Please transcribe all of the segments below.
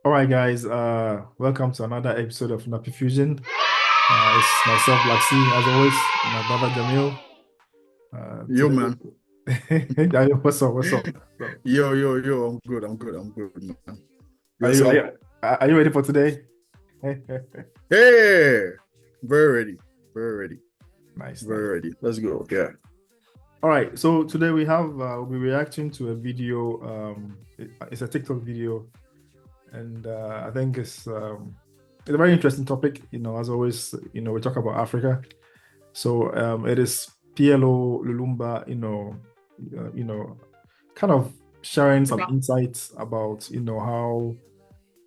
All right, guys. Welcome to another episode of Nappy Fusion. It's myself, Laxi, as always, and my brother Jamil. Yo, Today, man. Jamil, what's up? What's up? So, Yo. I'm good, man. are you are Yourself? you, are you ready for today? Hey, very ready. Very ready. Nice, nice. Very ready. Let's go. Yeah. All right. So today we'll be reacting to a video. It's a TikTok video, and I think it's a very interesting topic. As always, we talk about Africa. So it is PLO Lulumba, kind of sharing some insights about, how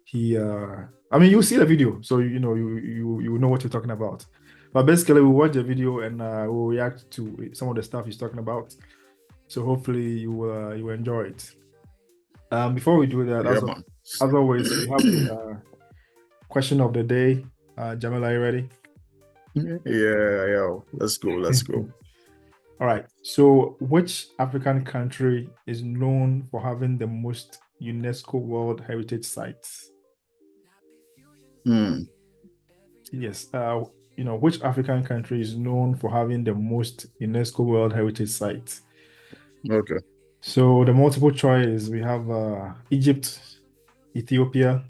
he. I mean, you see the video, so you know what you're talking about. But basically, we watch the video and we'll react to some of the stuff he's talking about. So hopefully you will enjoy it. Before we do that, Yeah, man. as always, we have the question of the day. Jamila, are you ready? Yeah. Let's go. Let's go. All right. So, which African country is known for having the most UNESCO World Heritage Sites? Hmm. Yes. Which African country is known for having the most UNESCO World Heritage Sites? Okay. So, the multiple choice we have Egypt, Ethiopia,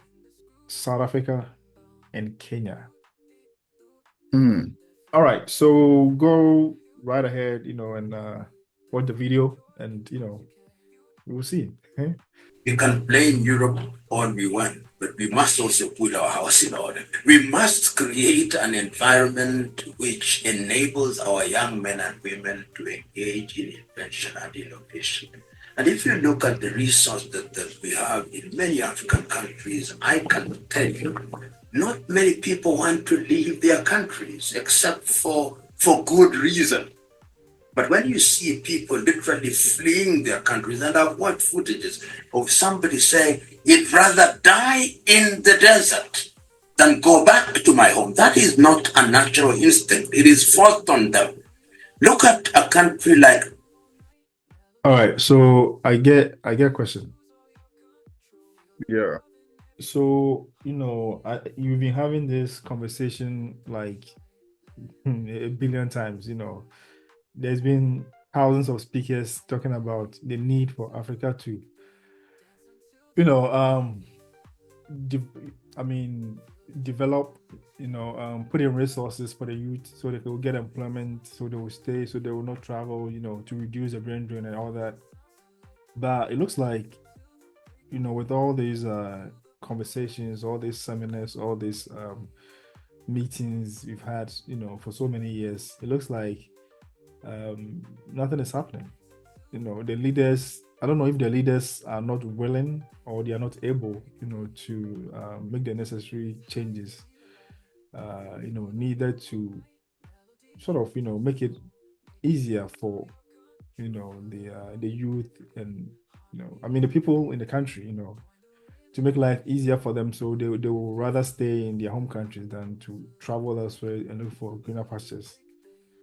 South Africa, and Kenya. Hmm. All right. So, go right ahead, and watch the video, and we'll see. Okay? We can blame Europe all we want, but we must also put our house in order. We must create an environment which enables our young men and women to engage in invention and innovation. And if you look at the resource that we have in many African countries, I can tell you, not many people want to leave their countries except for good reason. But when you see people literally fleeing their countries, and I've watched footages of somebody saying, "I'd rather die in the desert than go back to my home," that is not a natural instinct. It is forced on them. Look at a country like. All right, so I get a question. Yeah. So, you've been having this conversation like a billion times, There's been thousands of speakers talking about the need for Africa to, you know, de I mean, develop, put in resources for the youth so they will get employment, so they will stay, so they will not travel, to reduce the brain drain and all that. But it looks like, with all these conversations, all these seminars, all these meetings we've had, for so many years, it looks like nothing is happening. The leaders, I don't know if the leaders are not willing or they are not able, to make the necessary changes, needed to sort of, make it easier for, the youth and, I mean, the people in the country, to make life easier for them, so they will rather stay in their home countries than to travel elsewhere and look for greener pastures.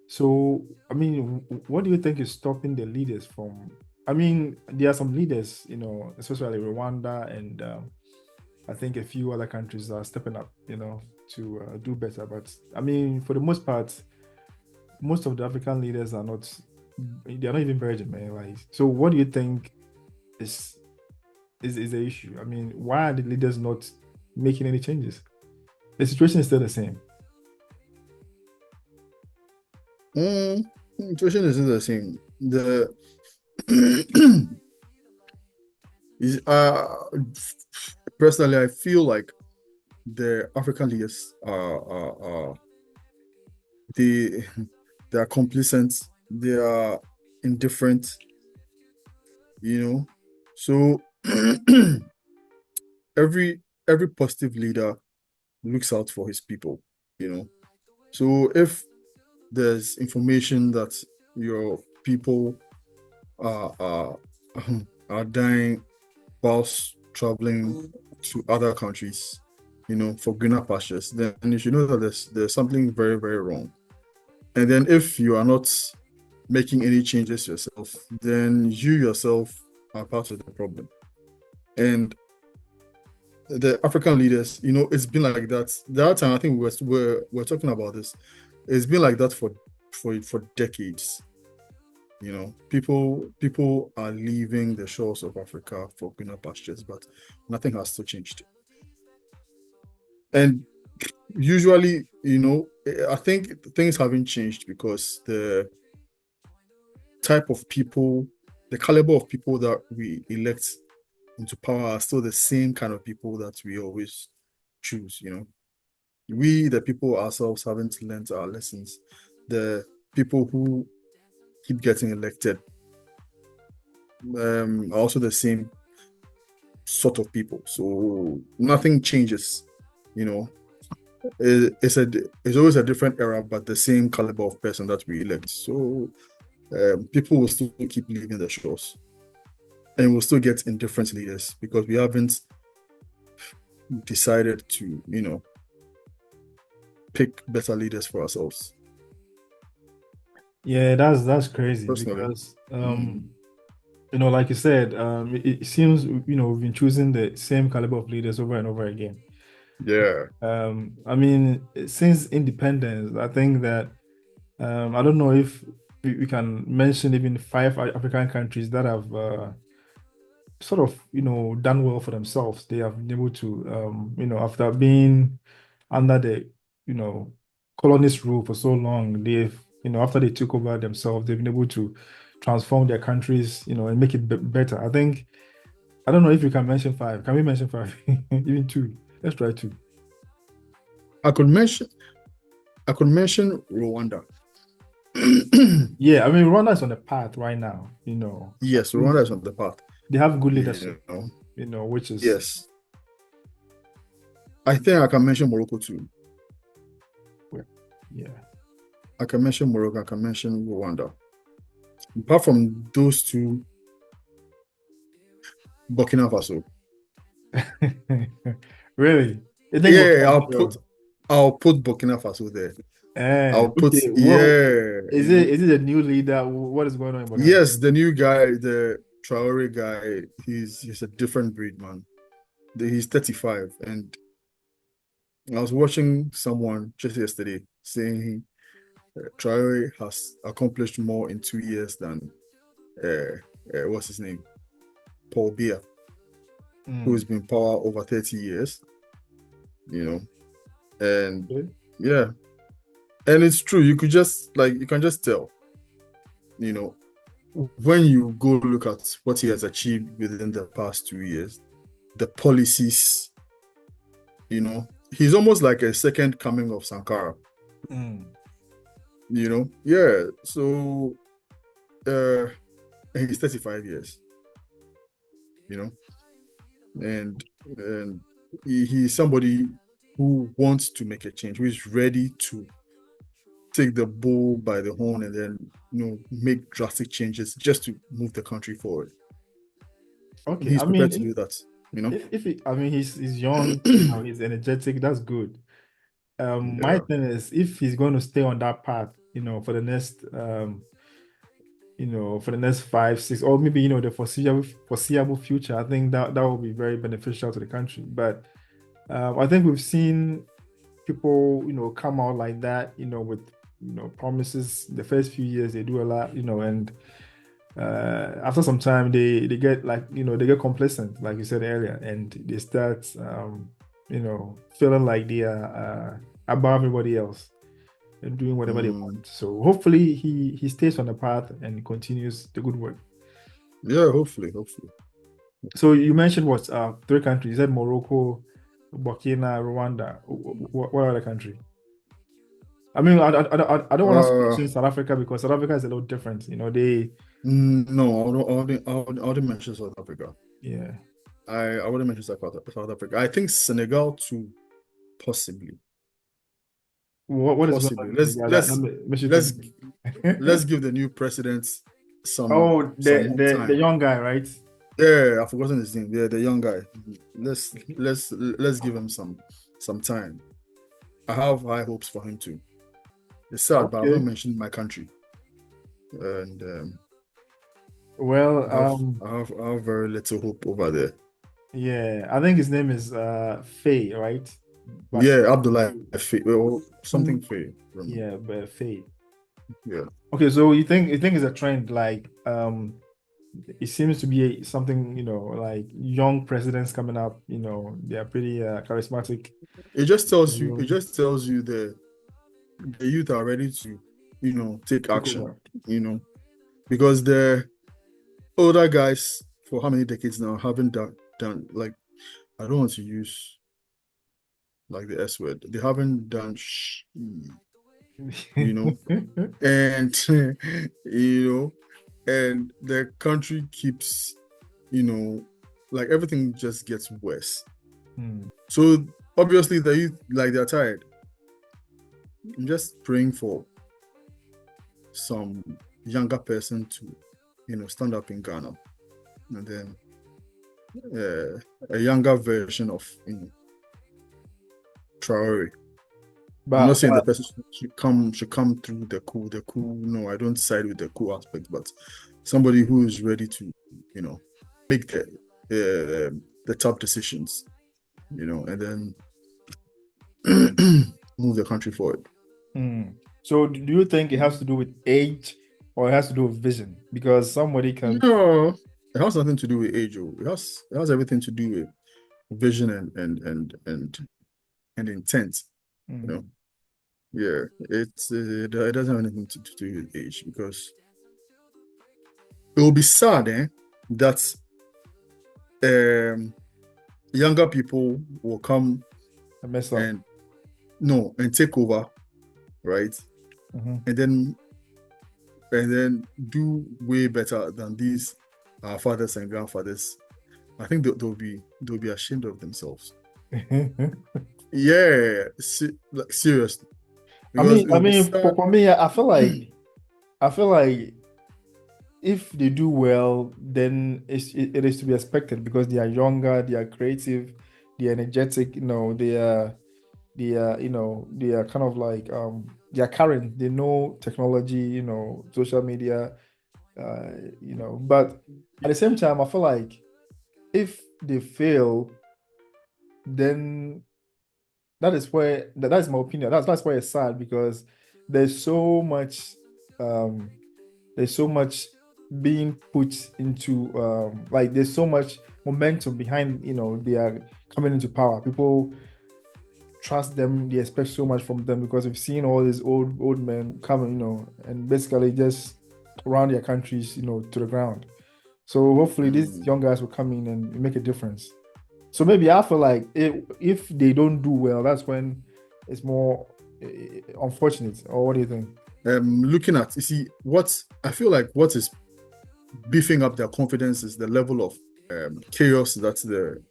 So, I mean, what do you think is stopping the leaders from? I mean, there are some leaders, especially Rwanda and I think a few other countries are stepping up, to do better. But I mean, for the most part, most of the African leaders are not, they're not even virgin, man. Like, so what do you think is is the issue? I mean, why are the leaders not making any changes? The situation is still the same. Hmm. Situation isn't the same. The is personally, I feel like the African leaders are they they are complacent. They are indifferent. You know, so every positive leader looks out for his people. You know, so if there's information that your people are are dying whilst traveling to other countries, for greener pastures, then you should know that there's something very, very wrong. And then if you are not making any changes yourself, then you yourself are part of the problem. And the African leaders, it's been like that. The other time I think we're talking about this. It's been like that for decades. People are leaving the shores of Africa for greener pastures, but nothing has still changed. And usually, I think things haven't changed because the type of people, the caliber of people that we elect into power are still the same kind of people that we always choose. We, the people ourselves, haven't learned our lessons. The people who keep getting elected are also the same sort of people. So nothing changes. It's always a different era, but the same caliber of person that we elect. So people will still keep leaving the shores, and we'll still get indifferent leaders because we haven't decided to, pick better leaders for ourselves. Yeah, that's crazy Personally. because like you said, it seems we've been choosing the same caliber of leaders over and over again. Yeah. I mean, since independence, I think that I don't know if we can mention even 5 African countries that have sort of done well for themselves. They have been able to after being under the colonist rule for so long, they've after they took over themselves, they've been able to transform their countries and make it better. I think I don't know if you can mention 5. Can we mention 5? Even 2? Let's try 2. I could mention Rwanda. Yeah, I mean Rwanda is on the path right now. Yes, Rwanda is on the path. They have good leadership, which is yes. I think I can mention Morocco too. Yeah. I can mention Morocco, I can mention Rwanda. Apart from those two, Burkina Faso. Really? Yeah, I'll put Burkina Faso there. I'll put okay. Is it a new leader? What is going on in Burkina Faso? Yes, the new guy, the Traore guy, he's a different breed, man. He's 35, and I was watching someone just yesterday saying Traore has accomplished more in 2 years than what's his name? Paul Biya, who's been in power over 30 years. And yeah. And it's true, you can just tell, when you go look at what he has achieved within the past 2 years, the policies, he's almost like a second coming of Sankara. Yeah. So he's 35 years, and he's somebody who wants to make a change, who is ready to take the bull by the horn and then make drastic changes just to move the country forward. Okay, he's prepared to do that. He's young, he's energetic. That's good. My thing is, if he's going to stay on that path, for the next, for the next 5, 6, or maybe the foreseeable future, I think that will be very beneficial to the country. But I think we've seen people, come out like that, with promises. The first few years they do a lot, and after some time they get they get complacent, like you said earlier, and they start feeling like they are above everybody else and doing whatever they want. So hopefully he stays on the path and continues the good work. Yeah, hopefully. So you mentioned 3 countries. You said Morocco, Burkina, Rwanda. What other country? I mean, I don't want to mention South Africa because South Africa is a little different. They. No, I wouldn't mention South Africa. Yeah. I wouldn't mention South Africa. I think Senegal too, possibly. What is possibly? Let's give the new president some. The young guy, right? Yeah, I've forgotten his name. Yeah, the young guy. Let's give him some time. I have high hopes for him too. It's sad, but I haven't mentioned my country. And well, I have very little hope over there. Yeah, I think his name is Faye, right? Bashir. Yeah, Abdullah Faye, or something Some- Faye. yeah, but Faye. Yeah. Okay, so you think it's a trend like it seems to be something, like young presidents coming up, they are pretty charismatic. It just tells you the youth are ready to, take Take action, over. because the older guys for how many decades now haven't done like, I don't want to use like the S word. They haven't done you know, and and the country keeps, like everything just gets worse. Hmm. So obviously the youth, like, they're tired. I'm just praying for some younger person to, stand up in Ghana, and then a younger version of, Traore. I'm not But saying the person should come through the cool. No, I don't side with the cool aspect, but somebody who is ready to, make the tough decisions, and then move the country forward. So do you think it has to do with age or it has to do with vision? Because somebody can. No, it has nothing to do with age. Oh. It has everything to do with vision and intent. You know, Mm, yeah, it doesn't have anything to do with age, because it will be sad, that younger people will come I mess up. and no and take over, right? Mhm. And then do way better than these fathers and grandfathers. I think they'll be ashamed of themselves. Yeah, like seriously, I because mean, it I will be mean, sad. for me, I feel like if they do well, then it is to be expected because they are younger, they are creative, they are energetic. They are kind of like they are current. They know technology, social media, But at the same time, I feel like if they fail, then that is my opinion. That's why it's sad because there's so much um there's so much being put into like there's so much momentum behind they are coming into power. People trust them, they expect so much from them because we've seen all these old men come, and basically just run their countries, to the ground. So hopefully these Mm, young guys will come in and make a difference. So maybe I feel like if they don't do well, that's when it's more unfortunate. Or what do you think? Looking at, you see, what I feel like, what is beefing up their confidence is the level of chaos that the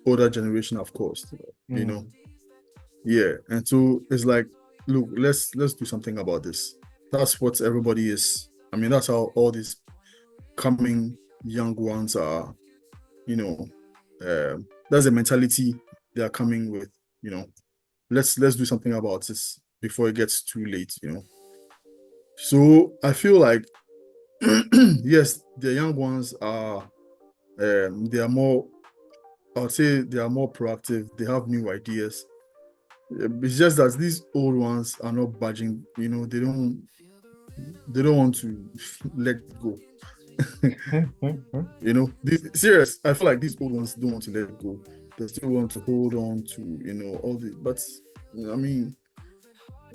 older generation have caused. You know, Mm, yeah, and so it's like, look, let's do something about this. That's what everybody is. I mean, that's how all these coming young ones are. You know, that's the mentality they are coming with. You know, let's do something about this before it gets too late. So I feel like yes, the young ones are they are more. I would say they are more proactive. They have new ideas. It's just that these old ones are not budging. They don't want to let go. Serious. I feel like these old ones don't want to let go. They still want to hold on to all the. But I mean,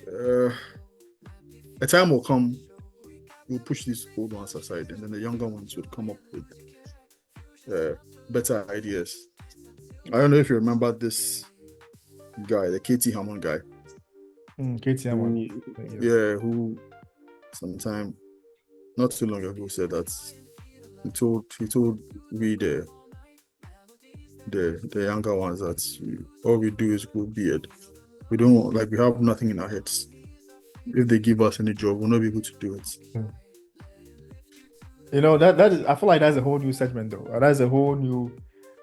uh, a time will come. We'll push these old ones aside, and then the younger ones would come up with better ideas. I don't know if you remember this guy, the KT Hammond guy, KTM. who, Yes. yeah, who sometime not too long ago said that he told we the younger ones that all we do is grow beard. We don't like we have nothing in our heads. If they give us any job, we'll not be able to do it. That is. I feel like that's a whole new segment though. That's a whole new.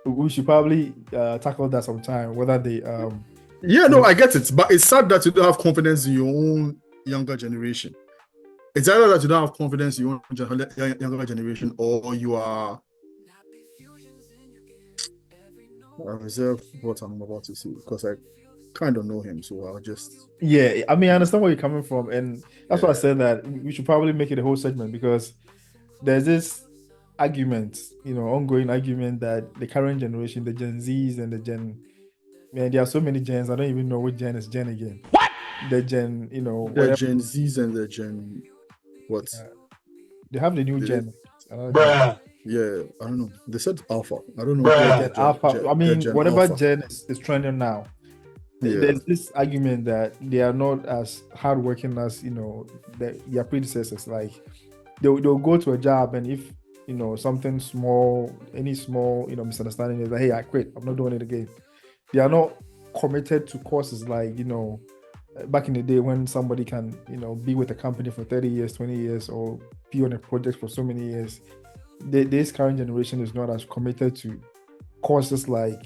We should probably tackle that sometime. Whether they Yeah, no, I get it, but it's sad that you don't have confidence in your own younger generation. It's either that you don't have confidence in your own younger generation, or you are I reserve what I'm about to say because I kind of know him, so I'll just Yeah, I mean, I understand where you're coming from, and that's why I yeah. said that we should probably make it a whole segment because there's this argument, ongoing argument that the current generation, the Gen Zs and the Gen, man, there are so many gens. I don't even know which gen is gen again. What? The Gen, The whatever. Gen Zs and the Gen what? They have the new Did it? gen, another gen. Yeah, I don't know. They said Alpha. I don't know Yeah, what Gen Alpha. I the mean, Gen whatever Alpha. gen is trending now. Yeah. There's this argument that they are not as hardworking as their predecessors. Like they'll go to a job, and if something small, any small misunderstanding is like, hey, I quit. I'm not doing it again. They are not committed to courses like back in the day when somebody can be with a company for 30 years, 20 years, or be on a project for so many years. This current generation is not as committed to courses like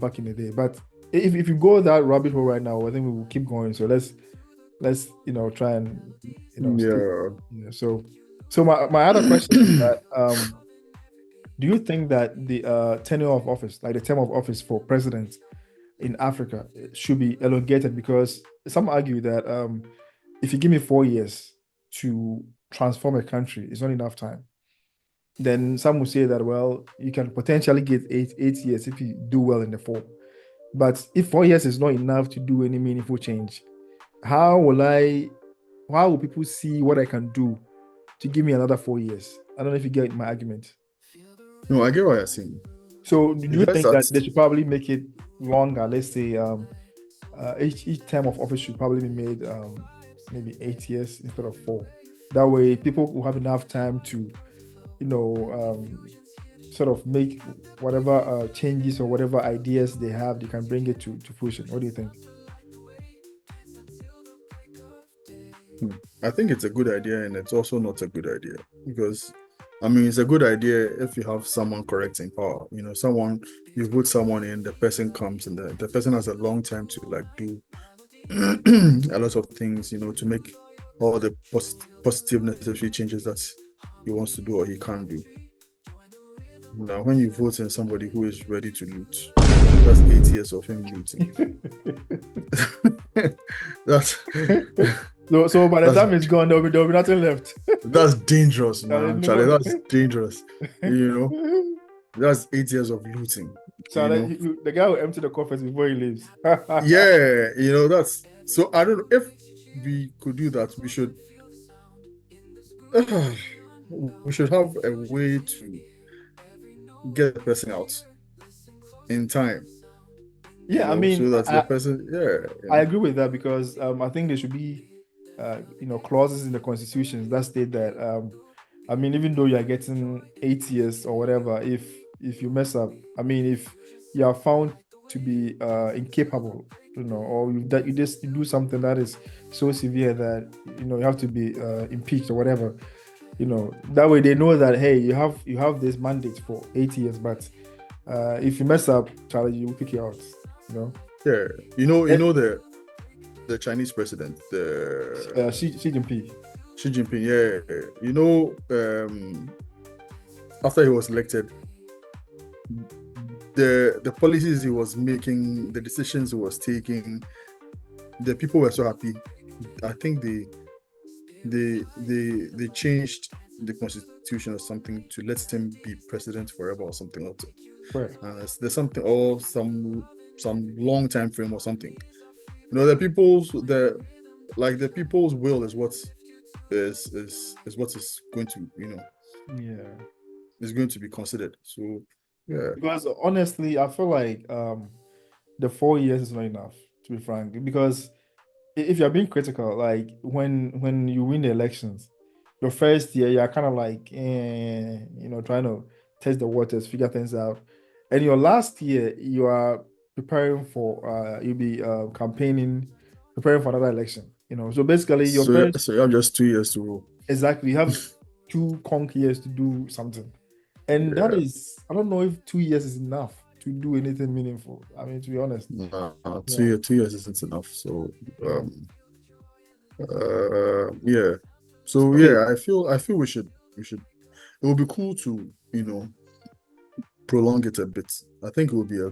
back in the day. But if you go that rabbit hole right now, I think we will keep going. So let's try and stick. Yeah. So my other question is that do you think that the tenure of office, like the term of office for presidents in Africa, should be elongated? Because some argue that if you give me 4 years to transform a country, it's not enough time. Then some will say that, well, you can potentially get eight years if you do well in the four. But if 4 years is not enough to do any meaningful change, how will people see what I can do to give me another 4 years? I don't know if you get my argument. No, I get what you're saying. So do It's you just think that that they should probably make it longer? Let's say each term of office should probably be made maybe 8 years instead of four. That way people will have enough time to sort of make whatever changes or whatever ideas they have, they can bring it to fruition. What do you think? I think it's a good idea, and it's also not a good idea because, I mean, it's a good idea if you have someone correct in power. Someone you put someone in, the person comes, and the person has a long time to like do a lot of things, to make all the positive necessary changes that he wants to do or he can't do. Now, when you vote in somebody who is ready to loot, that's 8 years of him looting. That's so by the time it's gone, there'll be nothing left. that's dangerous, man. No. Charlie, that's dangerous. That's 8 years of looting. So the guy will empty the coffers before he leaves. Yeah, that's so. I don't know if we could do that. We should. We should have a way to get the person out in time. Yeah, I mean, so that the person. Yeah, I agree with that because I think there should be, clauses in the constitutions that state that. I mean, even though you are getting 8 years or whatever, if you mess up, I mean, if you are found to be incapable, or you do something that is so severe that you have to be impeached or whatever, that way they know that, hey, you have this mandate for 8 years, but if you mess up, Charlie, you will pick you out. Yeah, the Chinese president, the Xi Jinping. Xi Jinping, after he was elected, the policies he was making, the decisions he was taking, the people were so happy. I think they changed the constitution or something to let him be president forever or something like that. Right. There's something or some long time frame or something. The people's will is what is going to is going to be considered. So yeah. Because honestly, I feel like the 4 years is not enough, to be frank. Because if you're being critical, like when you win the elections, your first year you're kind of like trying to test the waters, figure things out. And your last year you are preparing for you'll be campaigning, preparing for another election. So basically your first So you have just 2 years to rule. exactly, you have 2 conk years to do something. And that is, I don't know if 2 years is enough to do anything meaningful. I mean, to be honest. 2 years isn't enough. So yeah. So Okay. yeah, I feel we should it would be cool to, prolong it a bit. I think it would be a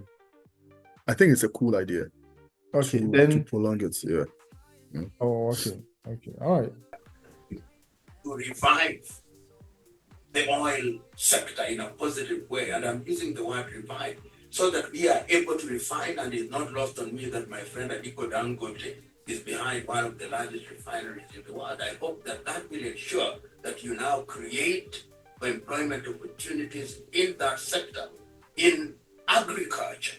I think it's a cool idea Okay, to then. prolong it. Yeah. Oh, okay. All right. To revive the oil sector in a positive way. And I'm using the word revive so that we are able to refine, and it's not lost on me that my friend Aliko Dangote is behind one of the largest refineries in the world. I hope that that will ensure that you now create employment opportunities in that sector, in agriculture,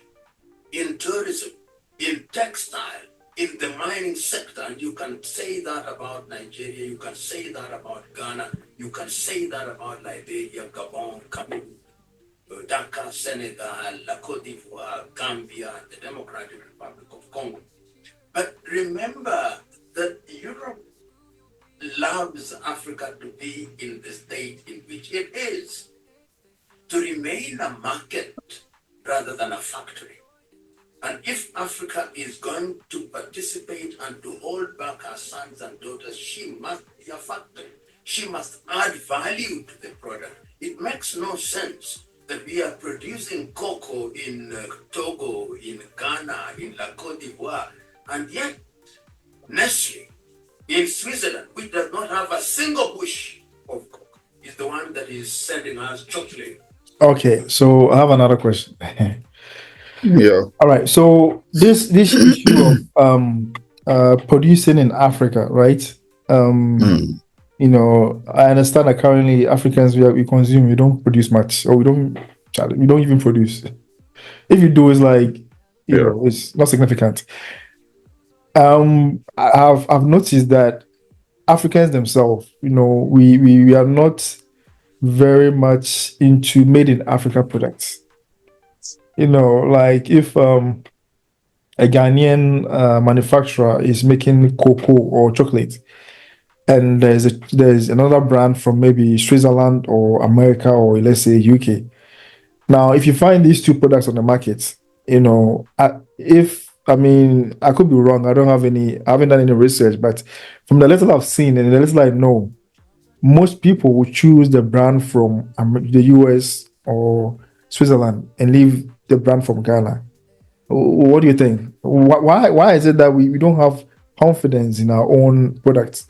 in tourism, in textile, in the mining sector. And you can say that about Nigeria, you can say that about Ghana, you can say that about Liberia, Gabon, Cameroon, Dakar, Senegal, La Cote d'Ivoire, Gambia, the Democratic Republic of Congo. But remember that Europe loves Africa to be in the state in which it is, to remain a market rather than a factory. And if Africa is going to participate and to hold back her sons and daughters, she must be a factory. She must add value to the product. It makes no sense that we are producing cocoa in Togo, in Ghana, in La Cote d'Ivoire, and yet Nestle in Switzerland, which does not have a single bush of cocoa, is the one that is sending us chocolate. Okay, so I have another question. Yeah. All right. So this issue of producing in Africa, right? You know, I understand that currently Africans we consume, we don't produce much, or we don't even produce. If you do, it's like you know, it's not significant. I've noticed that Africans themselves, you know, we are not very much into made in Africa products. You know, like if a Ghanaian manufacturer is making cocoa or chocolate, and there's another brand from maybe Switzerland or America or let's say UK. Now, if you find these two products on the market, you know, I could be wrong. I haven't done any research, but from the little I've seen and the little I know, most people would choose the brand from the US or Switzerland and leave the brand from Ghana. What do you think? Why is it that we don't have confidence in our own products?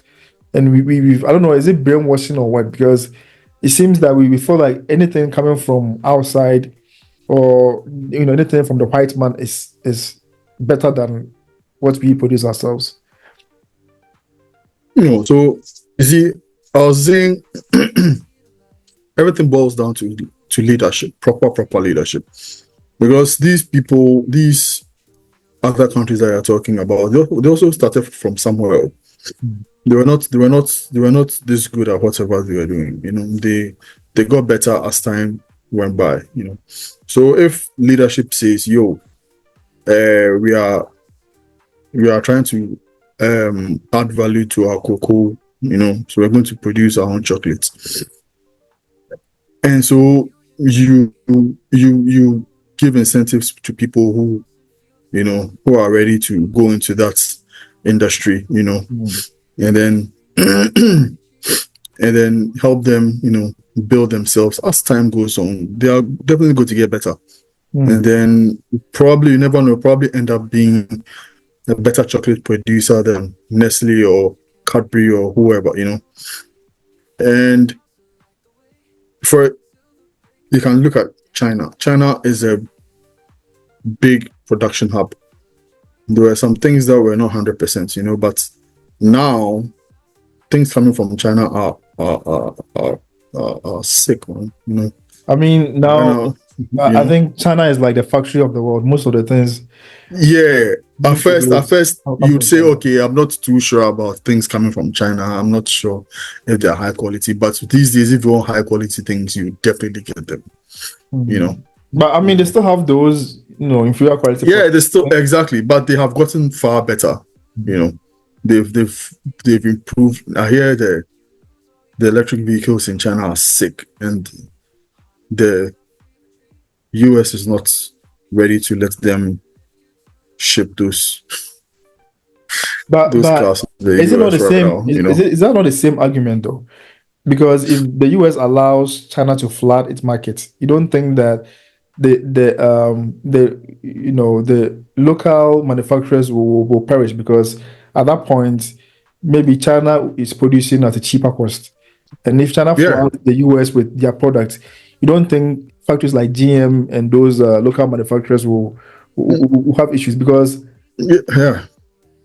And I don't know, is it brainwashing or what? Because it seems that we feel like anything coming from outside or you know anything from the white man is better than what we produce ourselves. You know, so you see, I was saying everything boils down to leadership, proper leadership. Because these people, these other countries that you're talking about, they also started from somewhere else. They were not this good at whatever they were doing. You know, they got better as time went by. You know, so if leadership says, "Yo, we are trying to add value to our cocoa," you know, so we're going to produce our own chocolates, and so you give incentives to people who, you know, who are ready to go into that industry, you know, and then and then help them, you know, build themselves as time goes on. They are definitely going to get better. And then probably, you never know, probably end up being a better chocolate producer than Nestle or Cadbury or whoever, you know. And you can look at China. China is a big production hub. There were some things that were not 100%, you know, but now things coming from China are sick, man. You know. I mean, now I think China is like the factory of the world. Most of the things. Yeah. At first, you'd say, okay, I'm not too sure about things coming from China. I'm not sure if they're high quality. But these days, if you want high quality things, you definitely get them. You know. But I mean, they still have those, you know, inferior quality. Yeah, they still exactly, but they have gotten far better. You know, they've improved. I hear the electric vehicles in China are sick, and the US is not ready to let them ship those cars. Is it not the same? Now, you know? Is that not the same argument though? Because if the US allows China to flood its market, you don't think that the local manufacturers will perish, because at that point maybe China is producing at a cheaper cost, and if China Yeah. floods the US with their products, you don't think factories like GM and those local manufacturers will have issues? Because Yeah.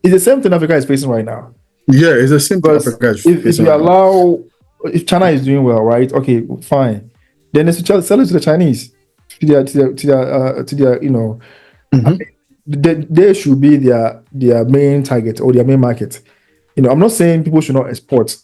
it's the same thing Africa is facing right now. Yeah. It's the same thing Because Africa is if facing you right now. allow, if China is doing well, right? Okay, fine. Then they should sell it to the Chinese, to their Mhm. they should be their main target or their main market. I'm not saying people should not export.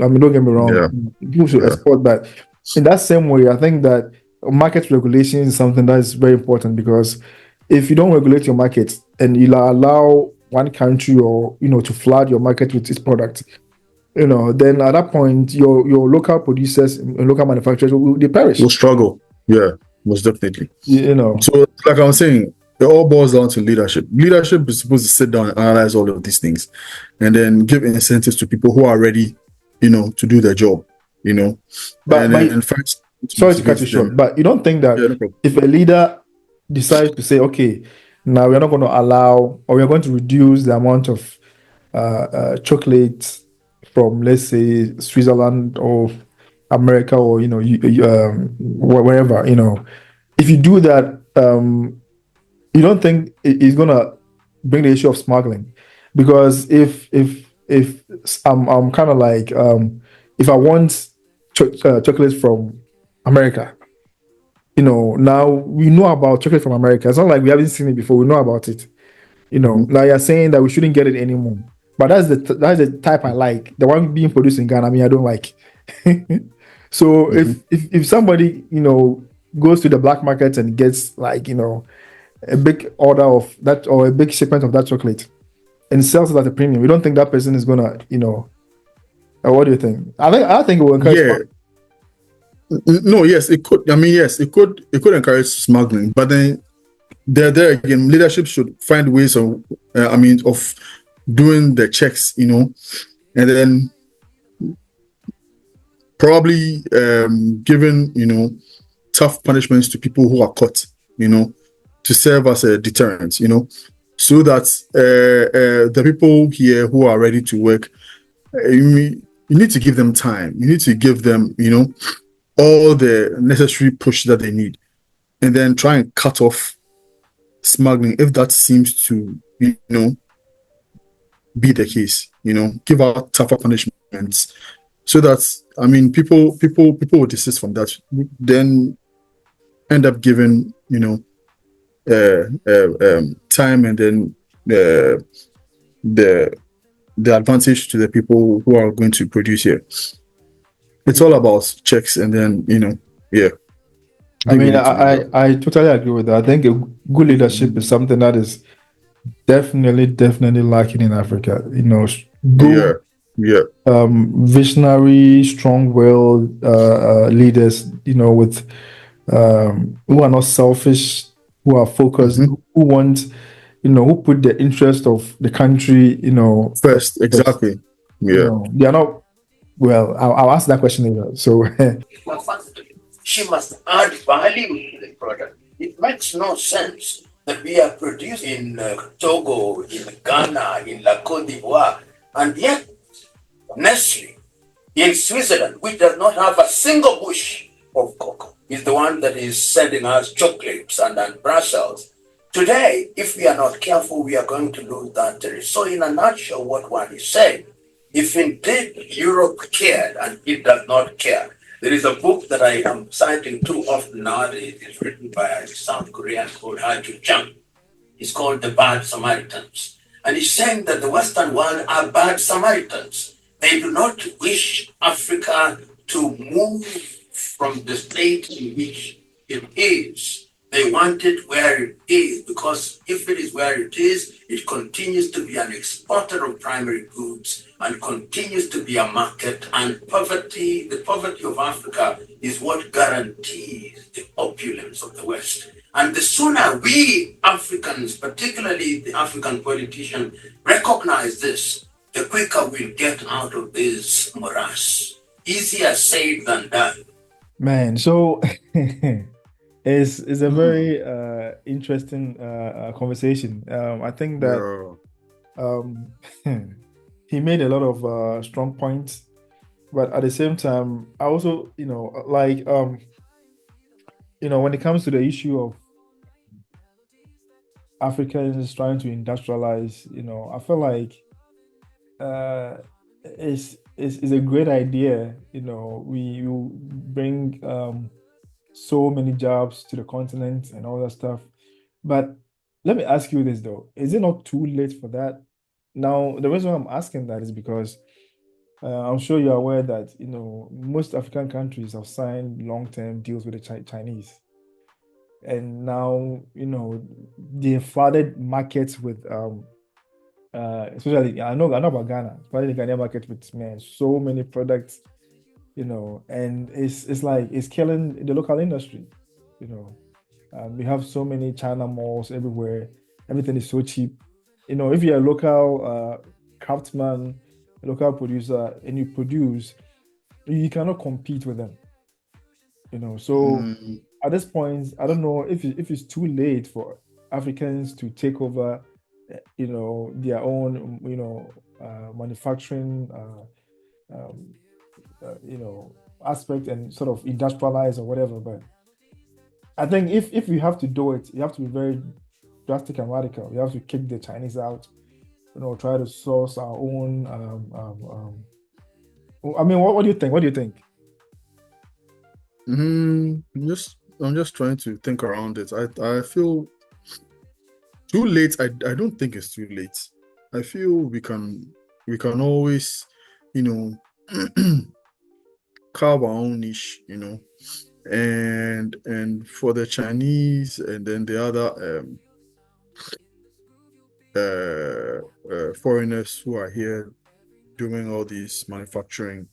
I mean, don't get me Yeah. wrong. People should Yeah. export, but in that same way, I think that market regulation is something that is very important, because if you don't regulate your market and you allow one country or to flood your market with its product, then at that point your local producers and local manufacturers they perish. Will struggle. Yeah. Most definitely. You know. So, like I was saying, it all boils down to leadership. Leadership is supposed to sit down and analyze all of these things, and then give incentives to people who are ready, to do their job. But and then first, sorry to cut you short, but you don't think that Yeah, no problem. if a leader decides to say, okay, now we're not going to allow, or we're going to reduce the amount of chocolate from, let's say, Switzerland or America, or wherever, if you do that, you don't think it's going to bring the issue of smuggling? Because if I'm kind of like, if I want chocolate from America, now we know about chocolate from America. It's not like we haven't seen it before. We know about it. Now you're saying that we shouldn't get it anymore. But that's the type I like. The one being produced in Ghana, I don't like. So if somebody goes to the black market and gets like a big order of that, or a big shipment of that chocolate, and sells it at a premium, you don't think that person is gonna what do you think? I think it will encourage. Yeah. No, yes, it could. I mean, yes, it could encourage smuggling, but then there again, leadership should find ways of of doing the checks, and then probably giving tough punishments to people who are caught, to serve as a deterrent, so that the people here who are ready to work, you need to give them time. You need to give them, all the necessary push that they need, and then try and cut off smuggling if that seems to be the case. Give out tougher punishments, so that people will desist from that, then end up giving time, and then the advantage to the people who are going to produce here. It's all about checks, and then yeah. I mean, I totally agree with that. I think a good leadership is something that is definitely lacking in Africa. Good, visionary, strong-willed leaders. With who are not selfish, who are focused, who want, who put the interest of the country, first. Exactly. Yeah. They are not. Well, I'll ask that question later. So. She must add value to the product. It makes no sense that we are producing in Togo, in Ghana, in La Côte d'Ivoire, and yet Nestle in Switzerland, which does not have a single bush of cocoa, is the one that is sending us chocolates and Brussels. Today, if we are not careful, we are going to lose that territory. So in a nutshell, what one is saying, if indeed Europe cared, and it does not care, there is a book that I am citing too often nowadays. It's written by a South Korean called Ha Ju-chang. It's called The Bad Samaritans. And he's saying that the Western world are bad Samaritans. They do not wish Africa to move from the state in which it is. They want it where it is, because if it is where it is, it continues to be an exporter of primary goods and continues to be a market. And the poverty of Africa is what guarantees the opulence of the West. And the sooner we Africans, particularly the African politicians, recognize this, the quicker we'll get out of this morass. Easier said than done. Man, so It's a Hmm. very interesting conversation. I think that Yeah. um, he made a lot of strong points, but at the same time, I also, like when it comes to the issue of Africans trying to industrialize, I feel like uh, it's a great idea. We will bring so many jobs to the continent and all that stuff. But let me ask you this though: is it not too late for that? Now, the reason why I'm asking that is because I'm sure you're aware that most African countries have signed long-term deals with the Chinese, and now they flooded markets with especially I know about Ghana, especially the Ghanaian market with, man, so many products, and it's like it's killing the local industry. You know, we have so many China malls everywhere. Everything is so cheap. If you're a local craftsman, a local producer, and you produce, you cannot compete with them. So Mm, at this point, I don't know if it's too late for Africans to take over, their own, manufacturing, um, aspect and sort of industrialize or whatever. But I think if you have to do it, you have to be very drastic and radical. You have to kick the Chinese out. Try to source our own. I mean, what do you think? What do you think? I'm just trying to think around it. I feel too late. I don't think it's too late. I feel we can always, you know, carve our own niche, and for the Chinese and then the other foreigners who are here doing all these manufacturing.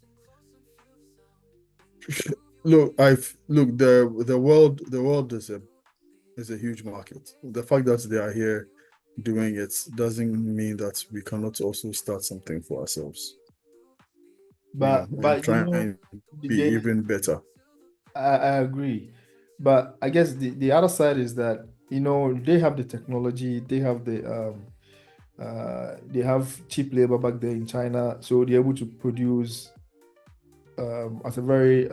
Look, the world is a huge market. The fact that they are here doing it doesn't mean that we cannot also start something for ourselves, and But try and be they, even better. I agree. But I guess the other side is that, they have the technology, they have cheap labor back there in China, so they're able to produce at a very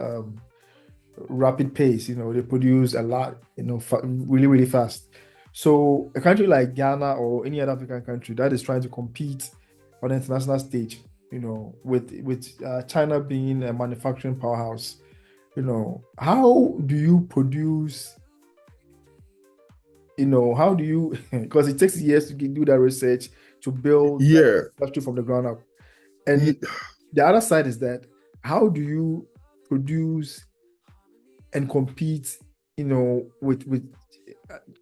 rapid pace. They produce a lot, really, really fast. So a country like Ghana or any other African country that is trying to compete on the international stage, with China being a manufacturing powerhouse, how do you produce, how do you, because it takes years to do that research to build that Yeah. industry from the ground up. And Ye- the other side is that how do you produce and compete, with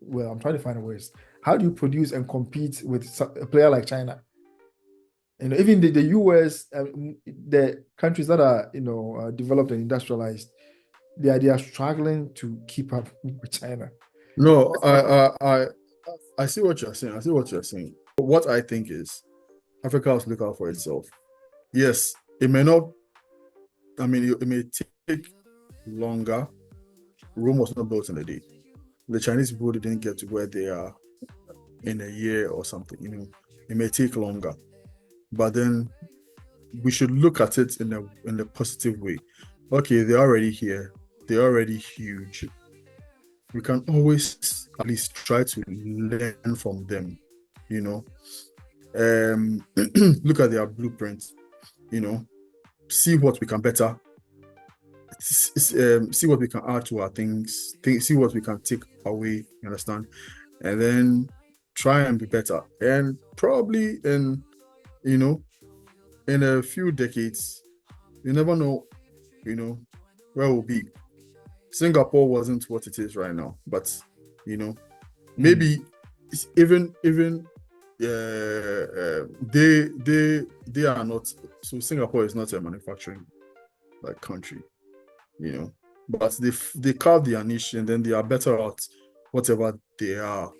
well, I'm trying to find a words. How do you produce and compete with a player like China? Even the US, the countries that are, developed and industrialized, they are struggling to keep up with China. no, I see what you're saying. I see what you're saying. What I think is Africa has to look out for itself. Yes, it may not. I mean, it may take longer. Rome was not built in a day. The Chinese people didn't get to where they are in a year or something. It may take longer, but then we should look at it in a positive way. Okay, they're already here. They're already huge. We can always at least try to learn from them. You know, look at their blueprints. You know, see what we can better. See what we can add to our things. See what we can take away. You understand? And then try and be better. And probably you know in a few decades, you never know, you know, where we'll be. Singapore wasn't what it is right now, but you know, Mm. maybe it's even they are not. So Singapore is not a manufacturing like country, but they carve their niche and then they are better at whatever they are.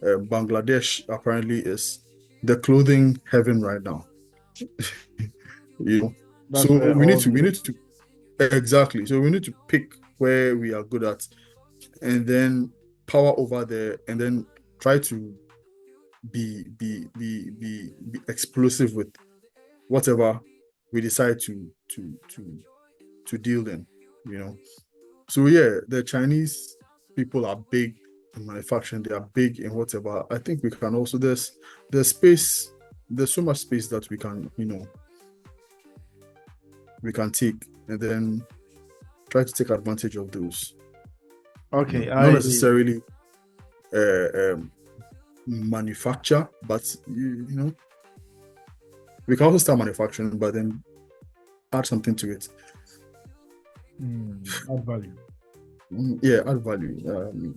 Bangladesh apparently is the clothing heaven right now. you know, That's so where we need all to we the need to exactly. So we need to pick where we are good at and then power over there, and then try to be explosive with whatever we decide to deal in, you know. So yeah, the Chinese people are big in manufacturing, they are big in whatever. I think we can also there's space, there's so much space that we can, you know, we can take and then try to take advantage of those. Okay, Not necessarily manufacture, but you know, we can also start manufacturing, but then add something to it. Add value. Yeah, add value.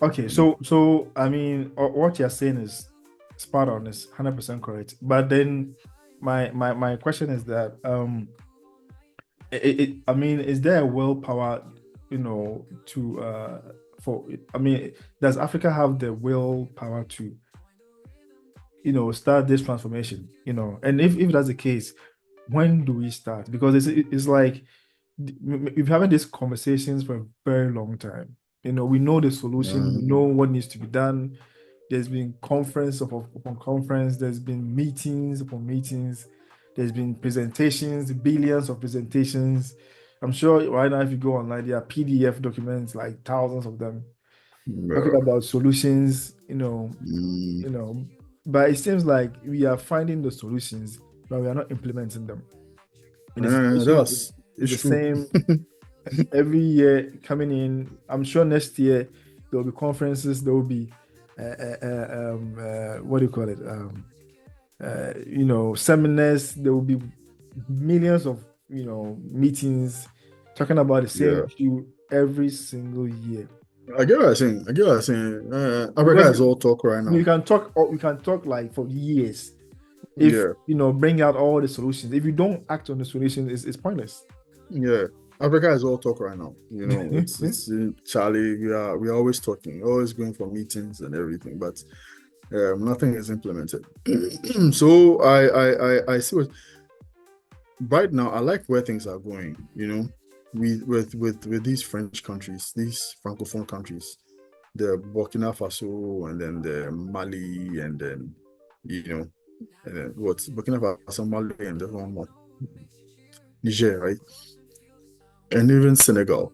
Okay, so I mean, what you're saying is spot on, is 100% correct. But then my question is that I mean, is there a willpower, you know, to for I mean, does Africa have the willpower to, you know, start this transformation, you know? And if that's the case, when do we start? Because it's like we've having these conversations for a very long time. You know, we know the solution, we know what needs to be done. There's been conference upon conference, there's been meetings upon meetings, there's been presentations, billions of presentations. I'm sure right now if you go online, there are PDF documents, like thousands of them, talking about solutions, you know, but it seems like we are finding the solutions, but we are not implementing them. And That's it's the same every year coming in. I'm sure next year there will be conferences, there will be what do you call it? You know, seminars, there will be millions of, you know, meetings talking about the same issue every single year. I get what I'm saying. Africa is all talk right now. We can talk like for years. If you know, bring out all the solutions. If you don't act on the solutions, it's pointless. Yeah, Africa is all talk right now. You know, it's Charlie. We are always talking, always going for meetings and everything, but nothing is implemented. So I see what right now. I like where things are going. You know, with these French countries, these Francophone countries, the Burkina Faso, and then the Mali, and then, you know, and then what's Burkina Faso, Mali, and the one more, Niger, right? And even Senegal.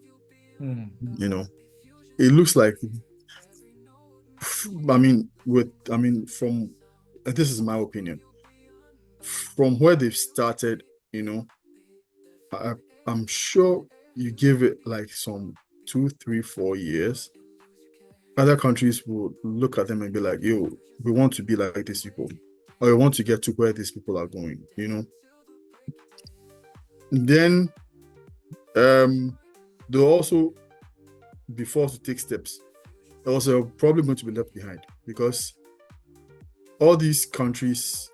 You know, it looks like, from, and this is my opinion, from where they've started, you know, I'm sure you give it like some 2, 3, 4 years, other countries will look at them and be like, yo, we want to be like these people, or we want to get to where these people are going, you know. Then they'll also be forced to take steps. They're also probably going to be left behind, because all these countries,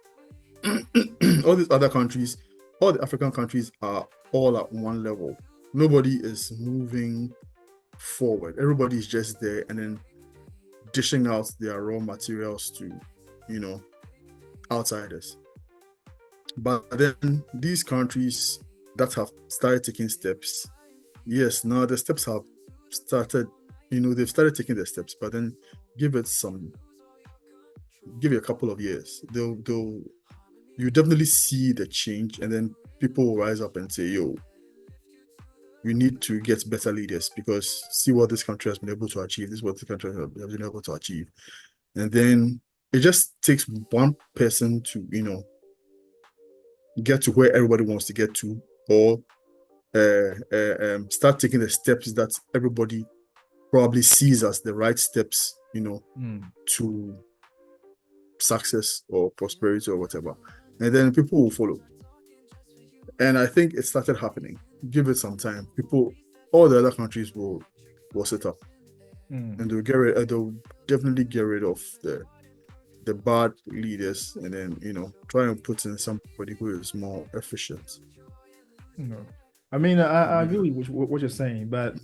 all these other countries, all the African countries are all at one level. Nobody is moving forward. Everybody is just there and then dishing out their raw materials to, you know, outsiders. But then these countries that have started taking steps, yes, now the steps have started, you know, they've started taking their steps, but then give it a couple of years, you definitely see the change, and then people will rise up and say, yo, we need to get better leaders, because see what this country has been able to achieve, this is what this country has been able to achieve. And then it just takes one person to, you know, get to where everybody wants to get to, or start taking the steps that everybody probably sees as the right steps, you know, to success or prosperity or whatever. And then people will follow. And I think it started happening. Give it some time. All the other countries will set up. And they'll definitely get rid of the bad leaders, and then, you know, try and put in somebody who is more efficient. No, I mean, I agree with what you're saying, but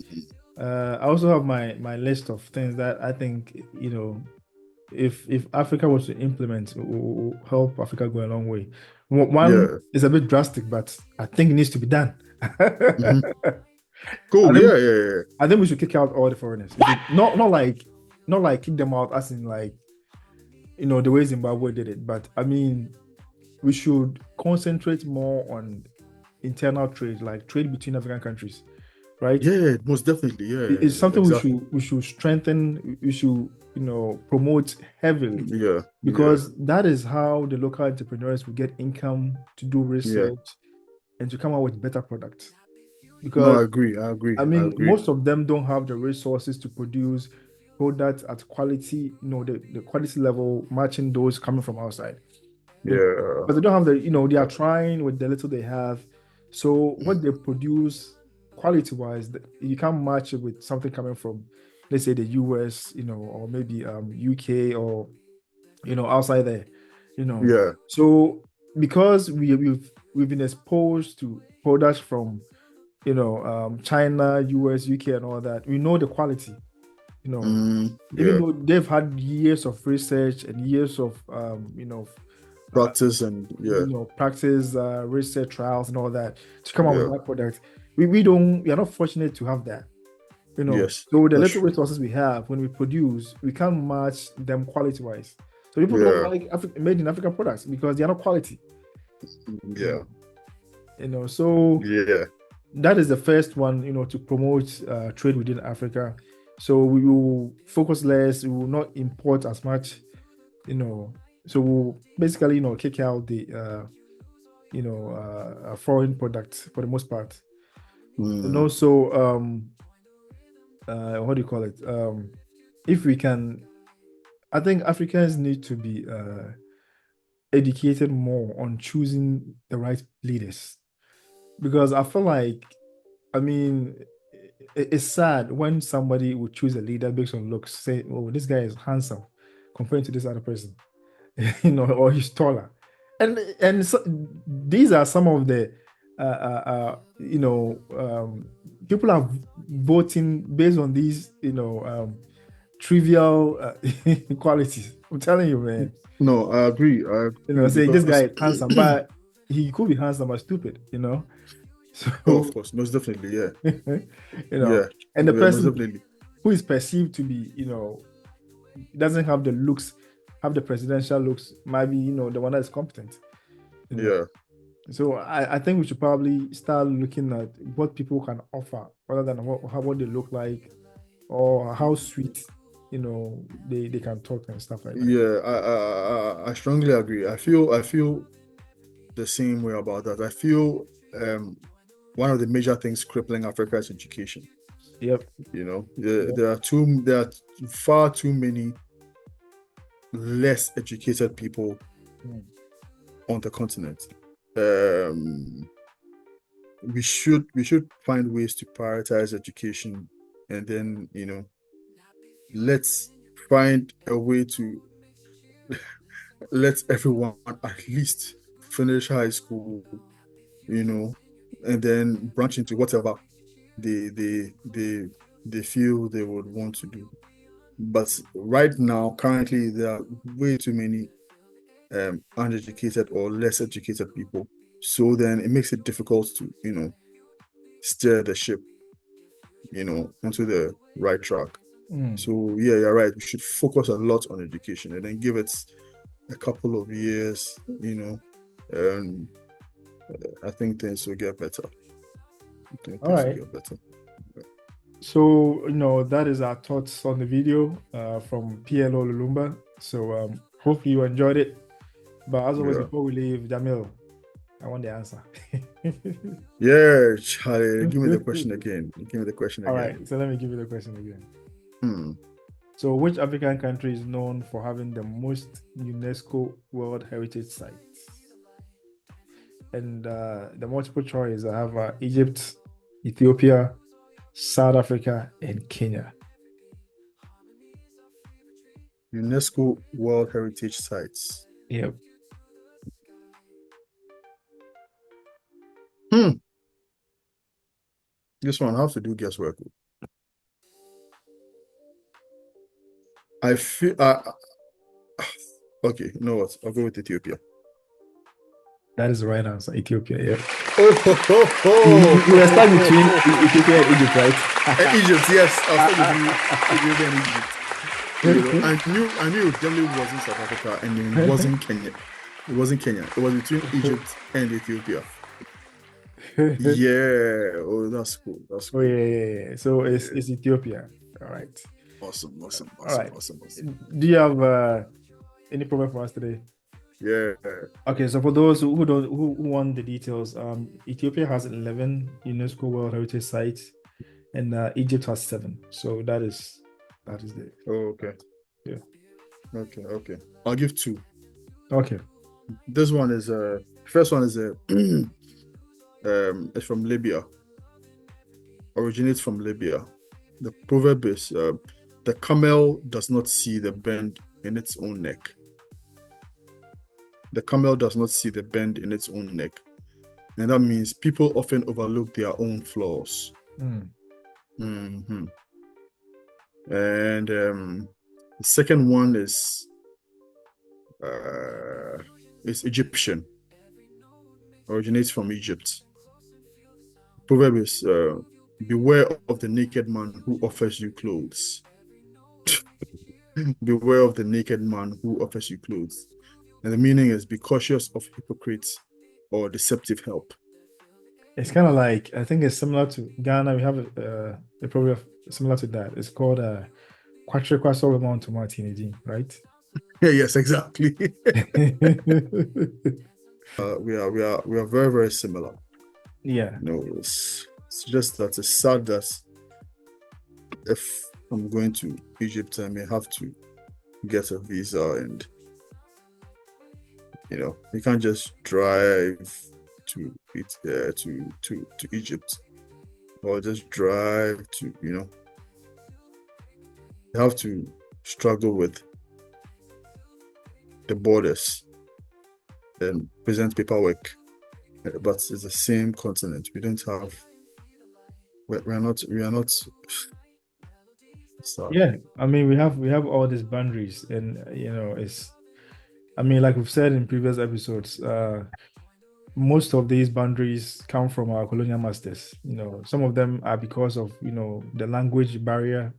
I also have my list of things that I think, you know, if Africa was to implement, it will help Africa go a long way. One is a bit drastic, but I think it needs to be done. Cool. I think Yeah. I think we should kick out all the foreigners. Not like kick them out as in like the way Zimbabwe did it, but I mean we should concentrate more on internal trade, like trade between African countries, right? Yeah, most definitely. It's Yeah, something exactly. we should strengthen. We should promote heavily Yeah. because that is how the local entrepreneurs will get income to do Yeah. research and to come out with better products. No, Because I agree. I agree. I I mean, agree. most of them don't have the resources to produce products at quality, the quality level matching those coming from outside. Yeah. But they don't have they are trying with the little they have. So what they produce quality wise, you can't match it with something coming from, let's say, the US, or maybe UK or outside there, Yeah. So because we've been exposed to products from China, US, UK, and all that, we know the quality. Even Yeah. though they've had years of research and years of Practice and yeah. practice, research trials and all that to come out with Yeah. that product. We are not fortunate to have that. Yes. So the That's little true. resources we have when we produce, we can't match them quality wise. So people don't Yeah. like made in African products because they are not quality. Yeah. So Yeah. that is the first one, to promote trade within Africa. So we will focus less, we will not import as much, so we'll basically, kick out the foreign products for the most part. And also, what do you call it? If we can, I think Africans need to be educated more on choosing the right leaders, because I feel like, I mean, it's sad when somebody would choose a leader based on looks, say, "Oh, this guy is handsome," compared to this other person, or he's taller, and so, these are some of the people are voting based on these trivial qualities. I'm telling you, man. No, I agree. Say this guy Because is handsome, but he could be handsome but stupid. So oh, of course, most definitely, yeah. Yeah. and the Yeah, most person definitely. who is perceived to be, doesn't have the looks, have the presidential looks, might be, the one that is competent. Yeah. So I think we should probably start looking at what people can offer rather than what they look like or how sweet, they can talk and stuff like that. Yeah, I strongly agree. I feel the same way about that. I feel one of the major things crippling Africa is education. Yep. There are far too many less educated people on the continent. We should find ways to prioritize education, and then let's find a way to let everyone at least finish high school, and then branch into whatever they feel they would want to do. But right now, currently, there are way too many uneducated or less educated people. So then it makes it difficult to, steer the ship, onto the right track. So yeah, you're right. We should focus a lot on education and then give it a couple of years, and I think things will get better. All right. So, that is our thoughts on the video from PLO Lumumba. So hopefully you enjoyed it. But as always, before we leave, Jamil, I want the answer. Yeah, Charlie, give me the question again. All right, so let me give you the question again. So which African country is known for having the most UNESCO World Heritage Sites? And the multiple choice, I have Egypt, Ethiopia, South Africa, and Kenya. UNESCO World Heritage Sites. Yep. This one, I have to do guesswork. I feel okay, you know what? I'll go with Ethiopia. That is the right answer, Ethiopia. Yep. You were stuck between Ethiopia and Egypt, right? Egypt, yes, I was talking to Ethiopia and Egypt. You know, I knew it definitely wasn't South Africa, and it wasn't Kenya. It wasn't Kenya. It was between Egypt and Ethiopia. Yeah. Oh, that's cool. That's Oh cool. yeah. So it's Ethiopia. All right. Awesome. All right. Awesome. Do you have any problem for us today? Yeah. Okay, so for those who want the details, Ethiopia has 11 UNESCO World Heritage sites, and Egypt has 7. So that is the Oh, okay. Yeah. Okay. I'll give 2. Okay. This one is first one is it's from Libya. Originates from Libya. The proverb is the camel does not see the bend in its own neck. The camel does not see the bend in its own neck. And that means people often overlook their own flaws. Mm-hmm. And the second one is Egyptian. Originates from Egypt. Proverb is beware of the naked man who offers you clothes. Beware of the naked man who offers you clothes. And the meaning is be cautious of hypocrites or deceptive help. It's kind of like, I think it's similar to Ghana. We have a proverb similar to that. It's called Quattro Solomon to Martinez, right? Yeah, yes, exactly. We are very, very similar. Yeah. No, it's just that it's sad that if I'm going to Egypt, I may have to get a visa, and you can't just drive to Egypt, or just drive to you have to struggle with the borders and present paperwork. But it's the same continent. We don't have. We are not. Sorry. Yeah, I mean we have all these boundaries, and it's. I mean, like we've said in previous episodes, most of these boundaries come from our colonial masters. Some of them are because of the language barrier,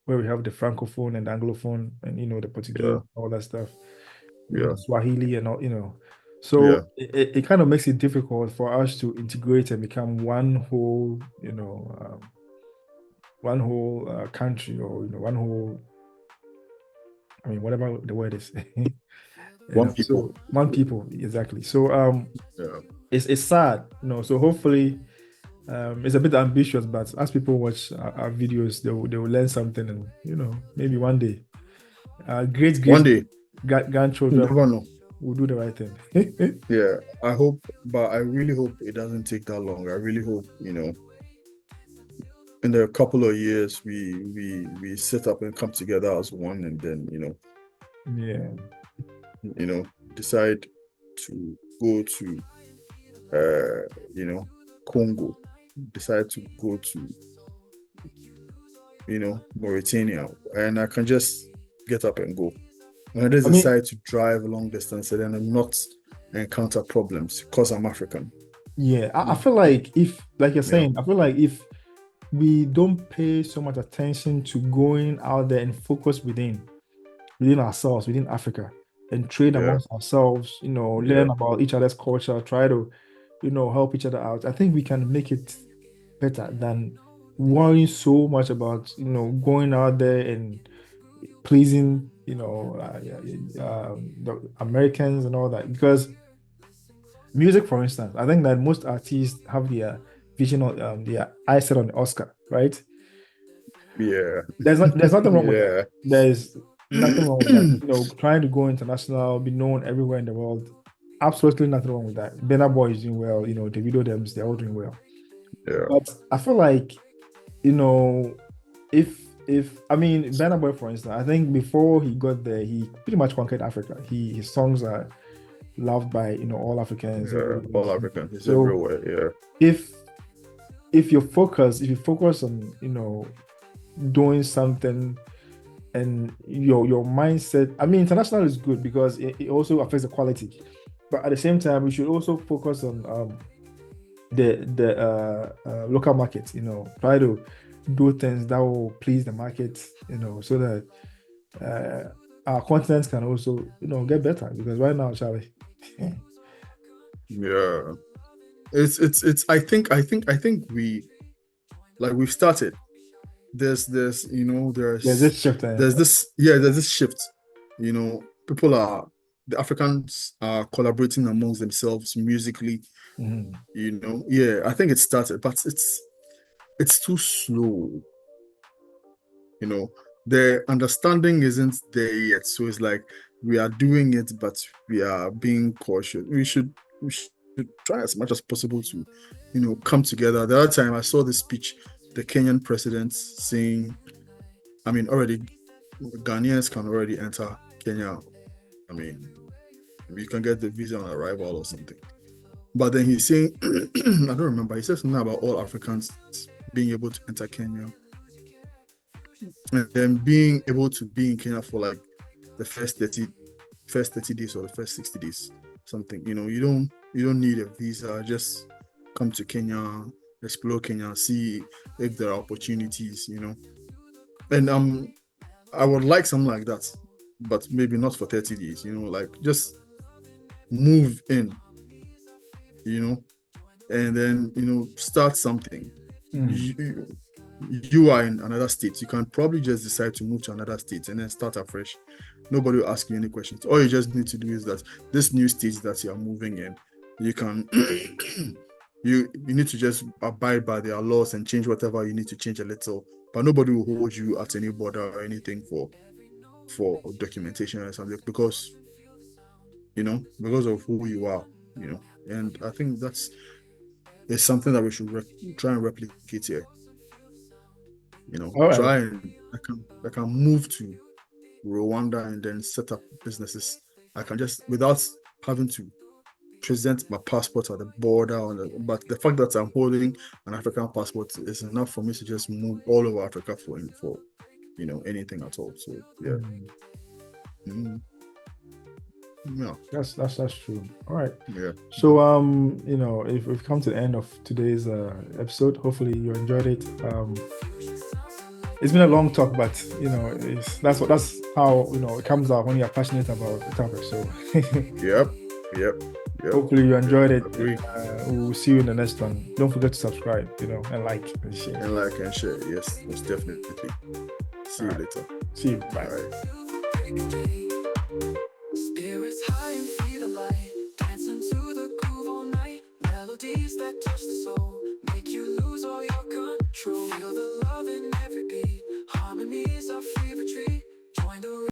where we have the francophone and anglophone, and the Portuguese, all that stuff. Swahili and all. So it kind of makes it difficult for us to integrate and become one whole, country, or one whole. I mean, whatever the word is. One people. So, one people, exactly. So it's sad, So hopefully, it's a bit ambitious, but as people watch our videos, they will learn something, and maybe one day, great one day, grandchildren, never know, will do the right thing. Yeah, I hope, but I really hope it doesn't take that long. I really hope in a couple of years we set up and come together as one, and then decide to go to Congo, decide to go to Mauritania, and I can just get up and go. And I just decide to drive long distance, and then not encounter problems because I'm African. Yeah, I feel like if, like you're saying, I feel like if we don't pay so much attention to going out there and focus within ourselves, within Africa, and trade amongst ourselves, learn about each other's culture, try to, help each other out, I think we can make it better than worrying so much about, going out there and pleasing, the Americans and all that. Because music, for instance, I think that most artists have their vision on their eyes set on the Oscar, right? Yeah. There's nothing wrong with that. There's nothing wrong with that. Trying to go international, be known everywhere in the world. Absolutely nothing wrong with that. Burna Boy is doing well, Davido, they're all doing well. Yeah. But I feel like, if I mean, Burna Boy, for instance, I think before he got there, he pretty much conquered Africa. His songs are loved by all Africans. All Africans. It's everywhere. Yeah. If you focus on doing something, and your mindset, I mean, international is good because it also affects the quality, but at the same time we should also focus on the local market. Try to do things that will please the market. So that our continent can also get better. Because right now, Charlie. Yeah. It's I think we've started. There's There's this shift. there's this shift. The Africans are collaborating amongst themselves musically. Mhm. Yeah, I think it started, but it's too slow. The understanding isn't there yet. So it's like we are doing it, but we are being cautious. We should try as much as possible to, come together. The other time I saw this speech, the Kenyan president saying, I mean, already Ghanaians can already enter Kenya. I mean, we can get the visa on arrival or something. But then he's saying, I don't remember, he said something about all Africans being able to enter Kenya and then being able to be in Kenya for like the first 30 days or the first 60 days, something. You don't need a visa. Just come to Kenya, explore Kenya, see if there are opportunities. And I would like something like that, but maybe not for 30 days. Like just move in. And then start something. You are in another state. You can probably just decide to move to another state and then start afresh. Nobody will ask you any questions. All you just need to do is that this new state that you are moving in, you can you need to just abide by their laws and change whatever you need to change a little. But nobody will hold you at any border or anything for documentation or something because of who you are. And I think it's something that we should try and replicate here. All Try right. and I can move to Rwanda and then set up businesses. I can just without having to present my passport at the border. But the fact that I'm holding an African passport is enough for me to just move all over Africa for anything at all. So yeah. Yeah. That's true. All right. Yeah. So if we've come to the end of today's episode, hopefully you enjoyed it. It's been a long talk, but that's how it comes out when you're passionate about the topic. So Yep. Hopefully you enjoyed it. Agree. We'll see you in the next one. Don't forget to subscribe, and like and share. And like and share. Yes, most definitely. See you later. See you. Bye. All right. Spirits high and feet alight, dancing to the groove all night. Melodies that touch the soul, make you lose all your control. Feel the love in every beat, harmonies are